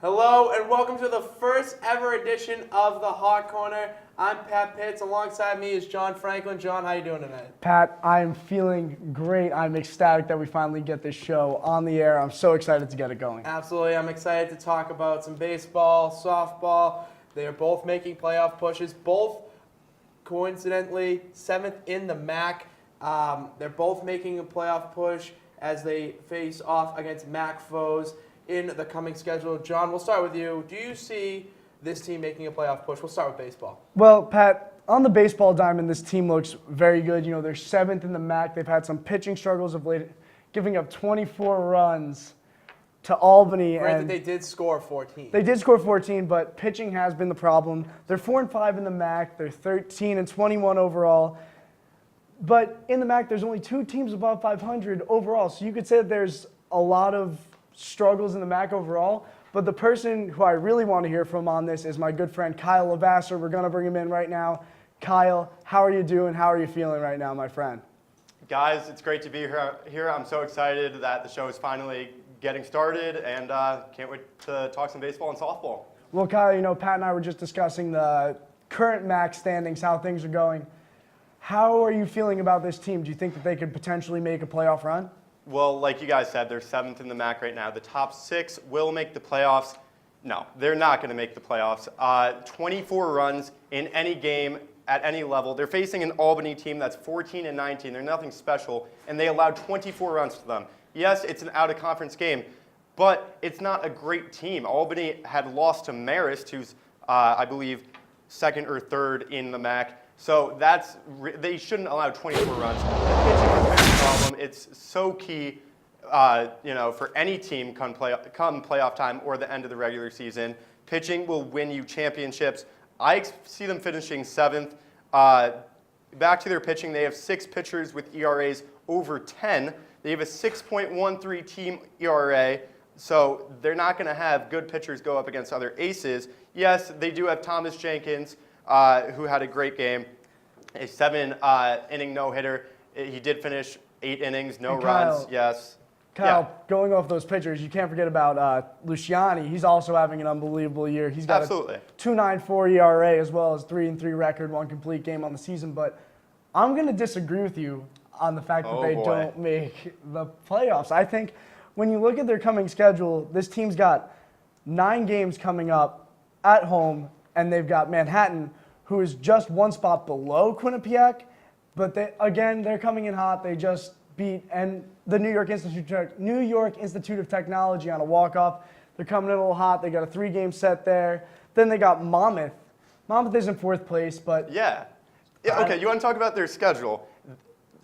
Hello and welcome to the first ever edition of the Hot Corner. I'm Pat Pitts. Alongside me is John Franklin. John, how you doing tonight? Pat, I'm feeling great. I'm ecstatic that we finally get this show on the air. I'm so excited to get it going. Absolutely. I'm excited to talk about some baseball, softball. They are both making playoff pushes. Both, coincidentally, 7th in the MAC. They're both making a playoff push as they face off against MAC foes in the coming schedule. John, we'll start with you. Do you see this team making a playoff push? We'll start with baseball. Well, Pat, on the baseball diamond, this team looks very good. You know, they're 7th in the MAC. They've had some pitching struggles of late, giving up 24 runs to Albany. Granted, they did score 14. They did score 14, but pitching has been the problem. They're 4-5 in the MAC. They're 13-21 overall. But in the MAC, there's only 2 teams above 500 overall. So you could say that there's a lot of struggles in the MAC overall. But the person who I really want to hear from on this is my good friend Kyle Levasseur. We're going to bring him in right now. Kyle, how are you doing? How are you feeling right now, my friend? Guys, it's great to be here. I'm so excited that the show is finally getting started, and can't wait to talk some baseball and softball. Well, Kyle, you know, Pat and I were just discussing the current MAC standings, how things are going. How are you feeling about this team? Do you think that they could potentially make a playoff run? Well, like you guys said, they're 7th in the MAC right now. The top 6 will make the playoffs. No, they're not going to make the playoffs. 24 runs in any game at any level. They're facing an Albany team that's 14-19. They're nothing special, and they allowed 24 runs to them. Yes, it's an out-of-conference game, but it's not a great team. Albany had lost to Marist, who's, I believe, 2nd or 3rd in the MAC. So they shouldn't allow 24 runs. The pitching is a problem. It's so key, for any team come playoff time or the end of the regular season. Pitching will win you championships. I see them finishing 7th. Back to their pitching, they have 6 pitchers with ERAs over 10. They have a 6.13 team ERA, so they're not going to have good pitchers go up against other aces. Yes, they do have Thomas Jenkins, who had a great game, a 7-inning no-hitter. He did finish 8 innings, no runs. Yes. Kyle, going off those pitchers, you can't forget about Luciani. He's also having an unbelievable year. He's got Absolutely. a 2.94 ERA as well as 3-3 record, 1 complete game on the season. But I'm going to disagree with you on the fact that they don't make the playoffs. I think when you look at their coming schedule, this team's got 9 games coming up at home, and they've got Manhattan, who is just 1 spot below Quinnipiac. But they're coming in hot. They just beat the New York Institute of Technology on a walk-off. They're coming in a little hot. They got a 3-game set there. Then they got Monmouth. Monmouth is in 4th place, but yeah. Okay, you want to talk about their schedule?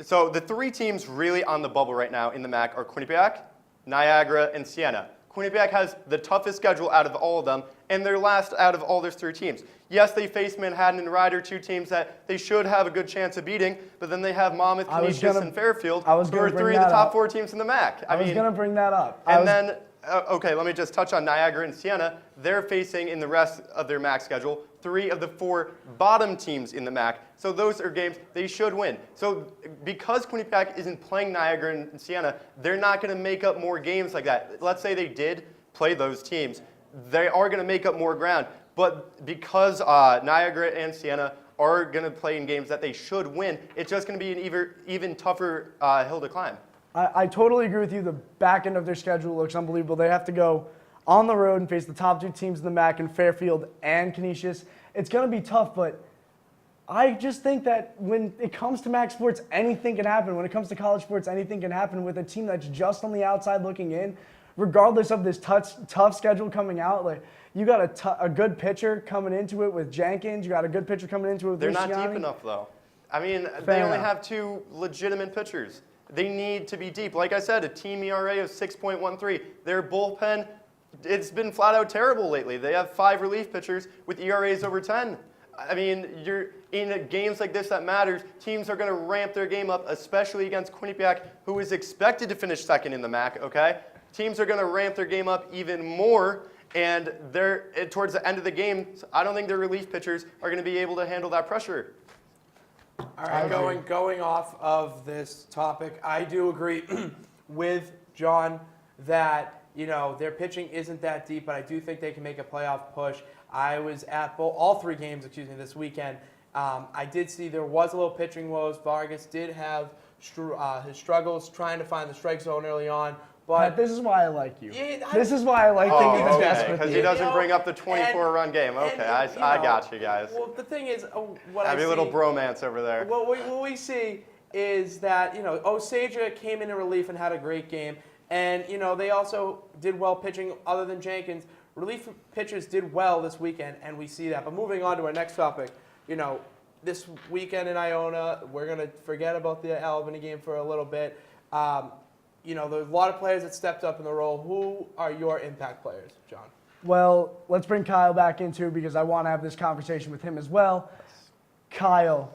So the 3 teams really on the bubble right now in the MAC are Quinnipiac, Niagara, and Siena. Quinnipiac has the toughest schedule out of all of them, and they're last out of all those 3 teams. Yes, they face Manhattan and Ryder, 2 teams that they should have a good chance of beating, but then they have Monmouth, Canisius, and Fairfield, who are 3 of the top 4 teams in the MAC. I was going to bring that up. Okay, let me just touch on Niagara and Siena. They're facing, in the rest of their MAC schedule, 3 of the 4 bottom teams in the MAC. So those are games they should win. So because Quinnipiac isn't playing Niagara and Siena, they're not going to make up more games like that. Let's say they did play those teams. They are going to make up more ground. But because Niagara and Siena are going to play in games that they should win, it's just going to be an even tougher hill to climb. I totally agree with you. The back end of their schedule looks unbelievable. They have to go on the road and face the top 2 teams in the MAC in Fairfield and Canisius. It's going to be tough, but I just think that when it comes to MAC sports, anything can happen. When it comes to college sports, anything can happen with a team that's just on the outside looking in. Regardless of this tough schedule coming out, like you got a good pitcher coming into it with Jenkins. You got a good pitcher coming into it with They're Luciani. not deep enough, though. I mean, Fair they only enough. have 2 legitimate pitchers. They need to be deep. Like I said, a team ERA of 6.13. Their bullpen, it's been flat out terrible lately. They have 5 relief pitchers with ERAs over 10. I mean, you're in games like this that matters, teams are going to ramp their game up, especially against Quinnipiac, who is expected to finish 2nd in the MAC, okay? Teams are going to ramp their game up even more, and towards the end of the game, I don't think their relief pitchers are going to be able to handle that pressure. All right, going off of this topic, I do agree with John that their pitching isn't that deep, but I do think they can make a playoff push. I was at all 3 games, this weekend. I did see there was a little pitching woes. Vargas did have his struggles trying to find the strike zone early on. But this is why I like you. Yeah, this is why I like thinking the best with because you. he doesn't bring up the 24-run game. Okay, I got you guys. Well, the thing is, Have your little bromance over there. What we see is that, Osage came into relief and had a great game. And, they also did well pitching other than Jenkins. Relief pitchers did well this weekend, and we see that. But moving on to our next topic, this weekend in Iona, we're going to forget about the Albany game for a little bit. There's a lot of players that stepped up in the role. Who are your impact players, John? Well, let's bring Kyle back into it because I want to have this conversation with him as well. Kyle,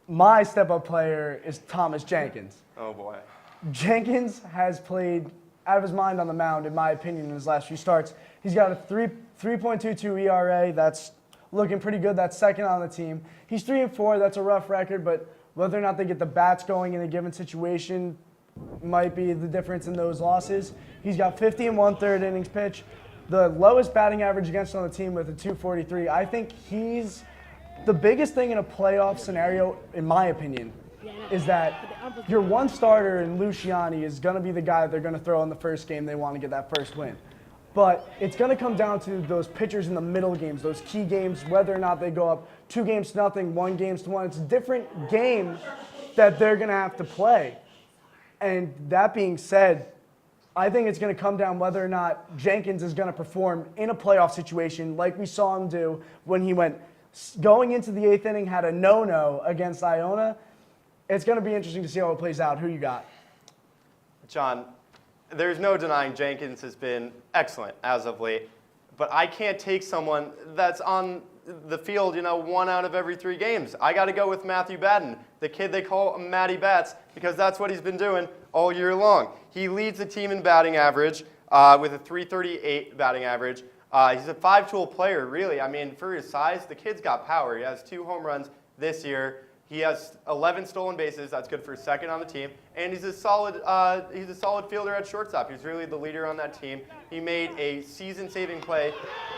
my step-up player is Thomas Jenkins. Oh, boy. Jenkins has played out of his mind on the mound, in my opinion, in his last few starts. He's got a 3.22 ERA. That's looking pretty good. That's second on the team. He's 3-4. That's a rough record, but whether or not they get the bats going in a given situation might be the difference in those losses. He's got 50 and 1/3 innings pitched, the lowest batting average against on the team with a 243. I think he's the biggest thing in a playoff scenario, in my opinion, is that your one starter in Luciani is going to be the guy they're going to throw in the first game they want to get that first win. But it's going to come down to those pitchers in the middle games, those key games, whether or not they go up 2-0, 1-1. It's a different game that they're going to have to play. And that being said, I think it's going to come down whether or not Jenkins is going to perform in a playoff situation like we saw him do when he went going into the 8th inning, had a no-no against Iona. It's going to be interesting to see how it plays out. Who you got? John, there's no denying Jenkins has been excellent as of late, but I can't take someone that's on the field, 1 out of every 3 games. I got to go with Matthew Batten, the kid they call Matty Bats, because that's what he's been doing all year long. He leads the team in batting average with a 338 batting average. He's a 5-tool player, really. I mean, for his size, the kid's got power. He has 2 home runs this year. He has 11 stolen bases. That's good for second on the team. And he's a solid fielder at shortstop. He's really the leader on that team. He made a season-saving play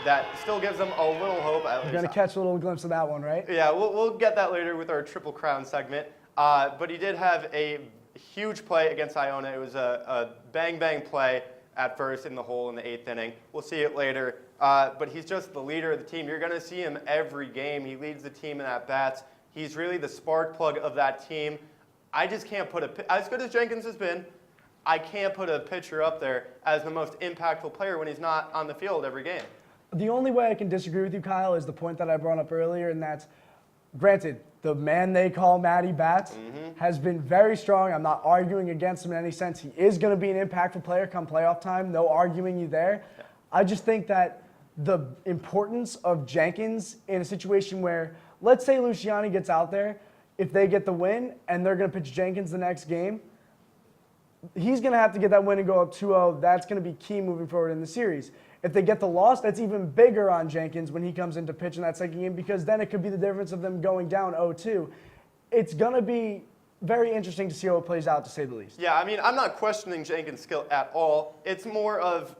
that still gives them a little hope. You're going to catch a little glimpse of that one, right? Yeah, we'll get that later with our Triple Crown segment. But he did have a huge play against Iona. It was a bang-bang play at first in the hole in the 8th inning. We'll see it later. But he's just the leader of the team. You're going to see him every game. He leads the team in at-bats. He's really the spark plug of that team. I just can't put as good as Jenkins has been, I can't put a pitcher up there as the most impactful player when he's not on the field every game. The only way I can disagree with you, Kyle, is the point that I brought up earlier, and that's, granted, the man they call Matty Bats has been very strong. I'm not arguing against him in any sense. He is going to be an impactful player come playoff time. No arguing you there. Yeah. I just think that the importance of Jenkins in a situation where, let's say Luciani gets out there, if they get the win and they're going to pitch Jenkins the next game, he's going to have to get that win and go up 2-0. That's going to be key moving forward in the series. If they get the loss, that's even bigger on Jenkins when he comes into pitch in that second game, because then it could be the difference of them going down 0-2. It's going to be very interesting to see how it plays out, to say the least. Yeah, I mean, I'm not questioning Jenkins' skill at all. It's more of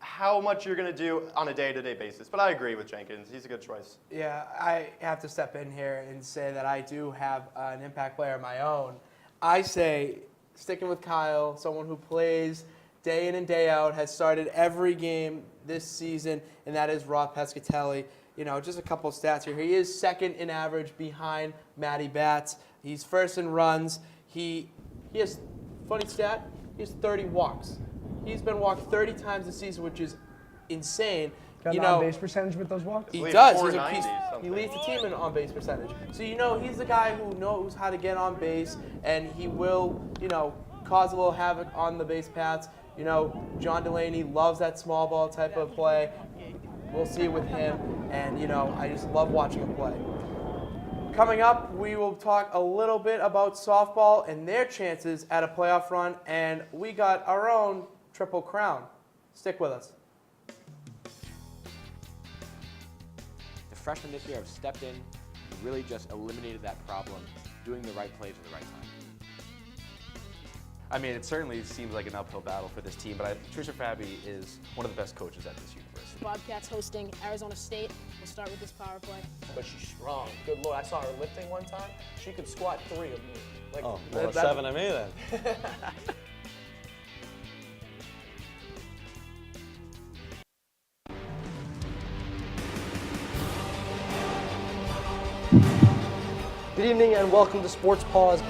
how much you're going to do on a day-to-day basis. But I agree with Jenkins. He's a good choice. Yeah, I have to step in here and say that I do have an impact player of my own. I say, sticking with Kyle, someone who plays day in and day out, has started every game this season, and that is Rob Pescatelli. Just a couple of stats here. He is second in average behind Matty Bats. He's first in runs. He has, funny stat, he has 30 walks. He's been walked 30 times this season, which is insane. Got an on-base percentage with those walks? He does. He 490 leads the team in on-base percentage. So, he's the guy who knows how to get on base, and he will, cause a little havoc on the base paths. John Delaney loves that small ball type of play. We'll see with him, and, I just love watching him play. Coming up, we will talk a little bit about softball and their chances at a playoff run, and we got our own Triple Crown. Stick with us. The freshmen this year have stepped in and really just eliminated that problem, doing the right plays at the right time. I mean, it certainly seems like an uphill battle for this team, but Trisha Fabi is one of the best coaches at this university. Bobcats hosting Arizona State. We'll start with this power play. But she's strong. Good Lord, I saw her lifting one time. She could squat 3 of me. Like, Oh, well, 7 of me then. Good evening and welcome to Sports Pause.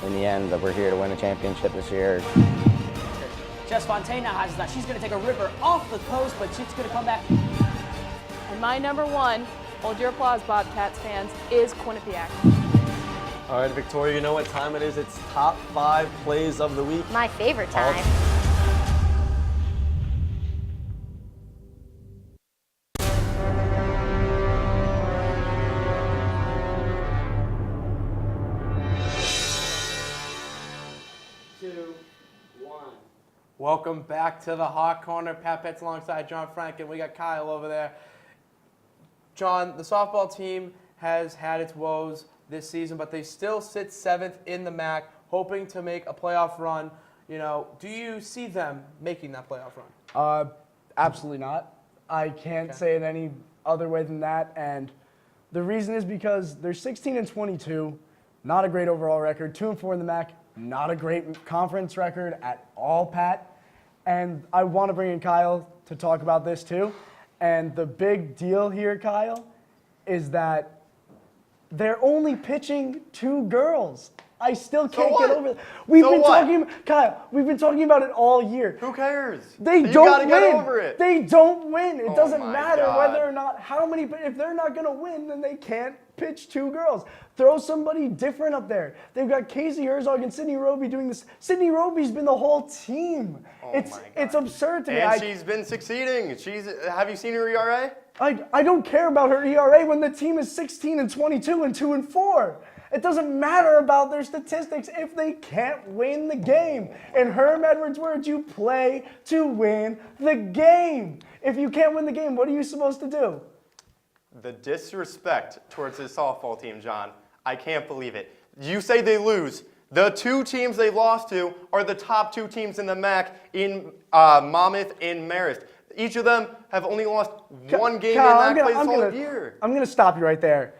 In the end, we're here to win a championship this year. Jess Fontaine now has that. She's going to take a ripper off the post, but she's going to come back. And my number 1, hold your applause, Bobcats fans, is Quinnipiac. All right, Victoria, you know what time it is? It's top 5 plays of the week. My favorite time. Welcome back to the Hot Corner. Pat Pitts alongside John Franklin. We got Kyle over there. John, the softball team has had its woes this season, but they still sit 7th in the MAC, hoping to make a playoff run. You know, do you see them making that playoff run? Absolutely not. I can't say it any other way than that. And the reason is because they're 16-22, not a great overall record, 2-4 in the MAC, not a great conference record at all, Pat. And I want to bring in Kyle to talk about this too. And the big deal here, Kyle, is that they're only pitching 2 girls. I still can't get over it. Kyle, we've been talking about it all year. Who cares? They You don't gotta win. get over it. They don't win. It Oh doesn't my matter God. whether or not if they're not going to win, then they can't pitch 2 girls. Throw somebody different up there. They've got Casey Herzog and Sydney Roby doing this. Sydney Roby's been the whole team. It's absurd to me. And she's been succeeding. Have you seen her ERA? I don't care about her ERA when the team is 16-22 and 2-4. It doesn't matter about their statistics if they can't win the game. In Herm Edwards' words, you play to win the game. If you can't win the game, what are you supposed to do? The disrespect towards this softball team, John. I can't believe it. You say they lose. The 2 teams they lost to are the top 2 teams in the MAC in Monmouth and Marist. Each of them have only lost 1 game Kyle, in MAC play this whole year. I'm going to stop you right there.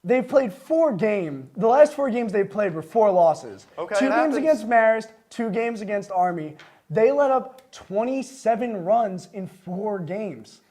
They've played 4 games. The last 4 games they played were 4 losses. Okay, 2 it games happens. against Marist, 2 games against Army. They let up 27 runs in 4 games.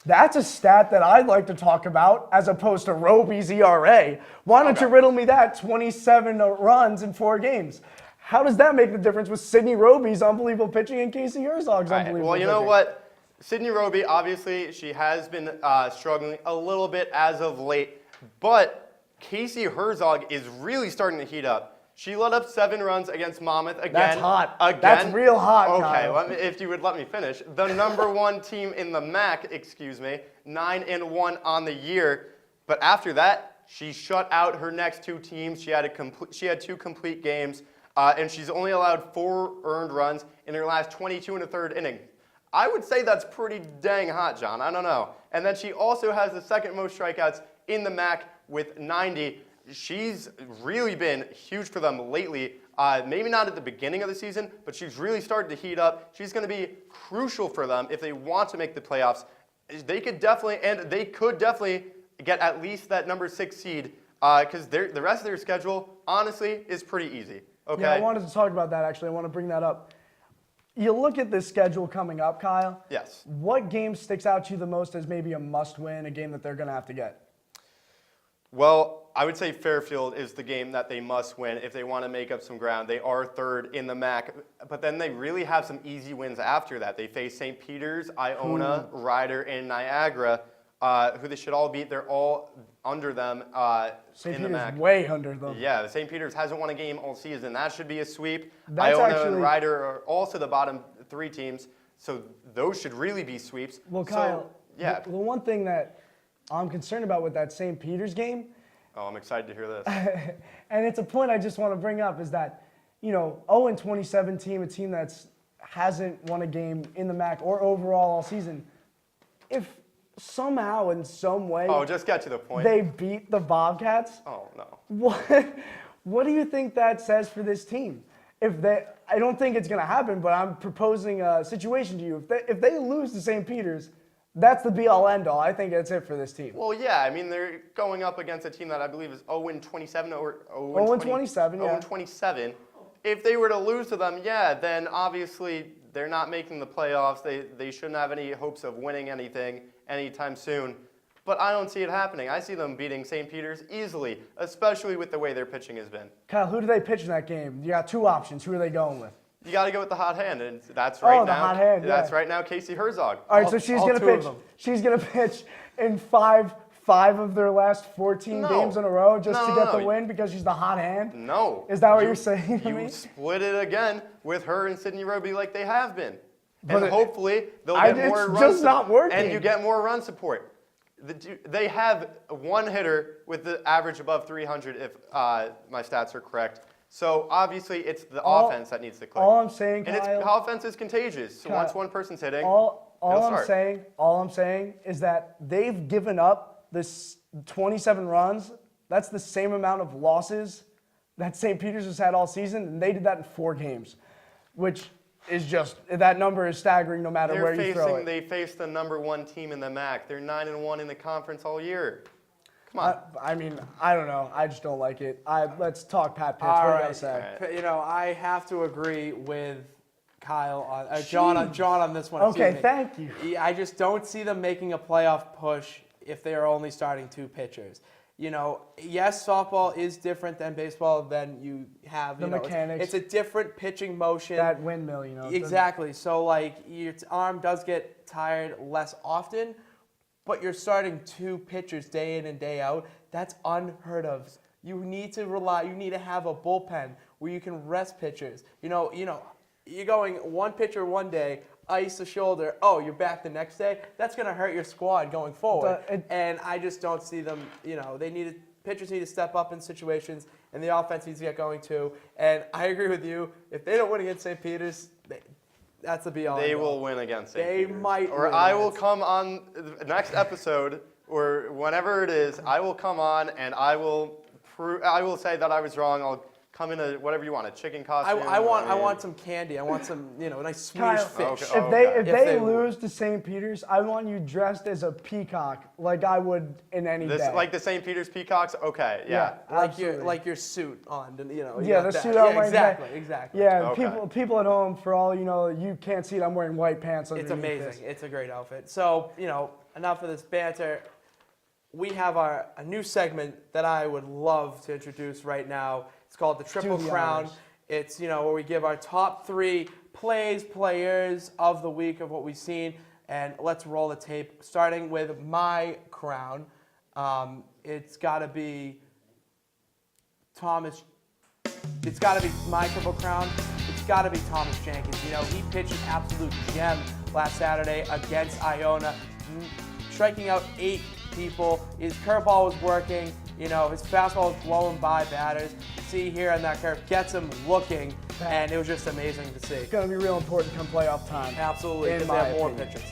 That's a stat that I'd like to talk about as opposed to Roby's ERA. Why don't you riddle me that? 27 runs in 4 games. How does that make the difference with Sydney Roby's unbelievable pitching and Casey Herzog's unbelievable Well, you know pitching? what? Sydney Roby, obviously, she has been struggling a little bit as of late, but Casey Herzog is really starting to heat up. She let up 7 runs against Monmouth again. That's hot. Again. That's real hot, Okay, Kyle. if you would let me finish. The number 1 team in the MAC, 9-1 on the year. But after that, she shut out her next 2 teams. She had 2 complete games, and she's only allowed 4 earned runs in her last 22 1/3 inning. I would say that's pretty dang hot, John. I don't know. And then she also has the 2nd most strikeouts in the MAC with 90. She's really been huge for them lately. Maybe not at the beginning of the season, but she's really started to heat up. She's going to be crucial for them if they want to make the playoffs. They could definitely get at least that number 6 seed because the rest of their schedule, honestly, is pretty easy. Okay. Yeah, I wanted to talk about that, actually. I want to bring that up. You look at this schedule coming up, Kyle. Yes. What game sticks out to you the most as maybe a must-win, a game that they're going to have to get? Well, I would say Fairfield is the game that they must win if they want to make up some ground. They are 3rd in the MAC, but then they really have some easy wins after that. They face St. Peter's, Iona, Ryder, and Niagara, who they should all beat. They're all under them St. in the Peter's MAC. way under them. Yeah, St. Peter's hasn't won a game all season. That should be a sweep. That's Iona actually- and Ryder are also the bottom 3 teams, so those should really be sweeps. Well, So, Kyle, yeah. the one thing that I'm concerned about with that St. Peter's game, Oh, I'm excited to hear this. and it's a point I just want to bring up, is that, 0-27 team, a team that's hasn't won a game in the MAC or overall all season, if somehow in some way Oh, just get to the point. they beat the Bobcats, Oh, no. what do you think that says for this team? I don't think it's going to happen, but I'm proposing a situation to you. If they lose to St. Peter's, that's the be-all, end-all. I think that's it for this team. Well, yeah, I mean, they're going up against a team that I believe is 0-27 or 0-27, yeah. 0-27. If they were to lose to them, yeah, then obviously they're not making the playoffs. They shouldn't have any hopes of winning anything anytime soon. But I don't see it happening. I see them beating St. Peter's easily, especially with the way their pitching has been. Kyle, who do they pitch in that game? You got two options. Who are they going with? You got to go with the hot hand, and that's right now. The hot hand, That's yeah. right now, Casey Herzog. All right, so she's going to pitch. She's going to pitch in five of their last 14 games in a row just to get the win because she's the hot hand? No. Is that what you're saying to me? You split it again with her and Sydney Roby like they have been. But and hopefully they'll get more it's run just not working. And you get more run support. They have one hitter with the average above 300 if my stats are correct. So obviously it's the offense that needs to click. All I'm saying, and Kyle, offense is contagious. So once one person's hitting, all I'm saying is that they've given up this 27 runs. That's the same amount of losses that St. Peter's has had all season, and they did that in 4 games, which is just, that number is staggering no matter where you throw it. They faced the #1 team in the MAC. They're 9-1 in the conference all year. Come on. I mean, I don't know. I just don't like it. Let's talk Pat Pitts. All what do you right. got to say? You know, I have to agree with Kyle on John on this one. Okay, thank you. I just don't see them making a playoff push if they are only starting 2 pitchers. You know, yes, softball is different than baseball. Than you have the mechanics. It's a different pitching motion. That windmill, you know. Exactly. So like your arm does get tired less often, but you're starting 2 pitchers day in and day out. That's unheard of. You need to have a bullpen where you can rest pitchers. You know, you're going 1 pitcher one day, ice the shoulder. Oh, you're back the next day. That's going to hurt your squad going forward. And I just don't see them. You know, pitchers need to step up in situations, and the offense needs to get going too. And I agree with you. If they don't win against St. Peter's, that's the be-all. They will win against St. Peter's. They might. Or I will come on the next episode, or whenever it is, I will come on and I will say that I was wrong. I'll come in a whatever you want, a chicken costume. I want some candy. I want some, nice Swedish fish. If they lose to St. Peter's, I want you dressed as a peacock, like I would in any day. Like the St. Peter's Peacocks. Okay, yeah. Like your suit on, Yeah, the suit on. Exactly. Yeah, okay. people at home, for all you know, you can't see it. I'm wearing white pants underneath. It's amazing. This. It's a great outfit. So enough of this banter. We have a new segment that I would love to introduce right now. It's called the Triple Crown. It's where we give our top 3 players of the week of what we've seen, and let's roll the tape. Starting with my crown, it's got to be Thomas. It's got to be my Triple Crown. It's got to be Thomas Jenkins. He pitched an absolute gem last Saturday against Iona, striking out 8 people. His curveball was working. His fastball was blowing by batters. See here on that curve, gets him looking, and it was just amazing to see. It's going to be real important come playoff time. Absolutely, because they have more pitchers.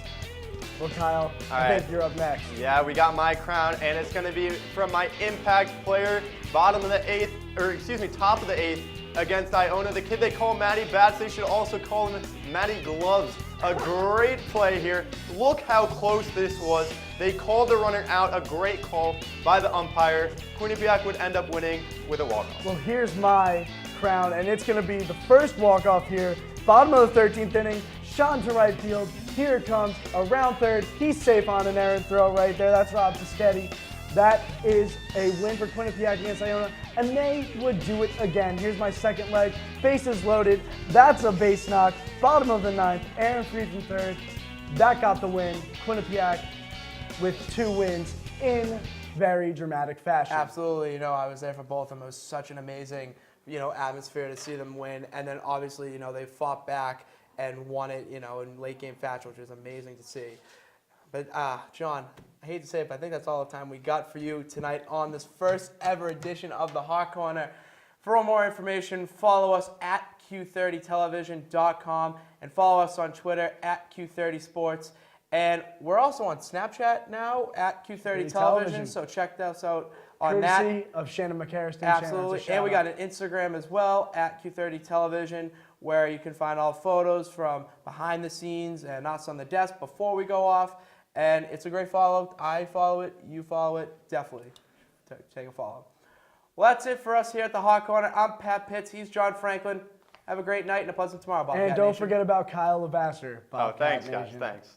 Well, Kyle, I think you're up next. Yeah, we got my crown, and it's going to be from my impact player, top of the 8th against Iona. The kid they call Matty Bats, they should also call him Matty Gloves. A great play here. Look how close this was. They called the runner out. A great call by the umpire. Quinnipiac would end up winning with a walk-off. Well, here's my crown, and it's going to be the first walk-off here. Bottom of the 13th inning. Sean to right field. Here it comes. Around third. He's safe on an errant throw right there. That's Rob Fischetti. That is a win for Quinnipiac against Iona, and they would do it again. Here's my second leg. Bases loaded. That's a base knock. Bottom of the 9th. Aaron Freed from third. That got the win. Quinnipiac with 2 wins in very dramatic fashion. Absolutely. I was there for both of them. It was such an amazing, atmosphere to see them win. And then obviously, they fought back and won it, in late game fashion, which was amazing to see. But John, I hate to say it, but I think that's all the time we got for you tonight on this first ever edition of the Hot Corner. For more information, follow us at Q30television.com and follow us on Twitter at Q30sports. And we're also on Snapchat now at Q30 Television, so check us out on Courtesy that. of Shannon McCarriston. Absolutely. And we got an Instagram as well at Q30 Television, where you can find all photos from behind the scenes and us on the desk before we go off. And it's a great follow. I follow it. You follow it. Definitely take a follow. Well, that's it for us here at the Hot Corner. I'm Pat Pitts. He's John Franklin. Have a great night and a pleasant tomorrow, Bobcat And don't Nation. forget about Kyle Levasseur. Oh, thanks, guys. Thanks.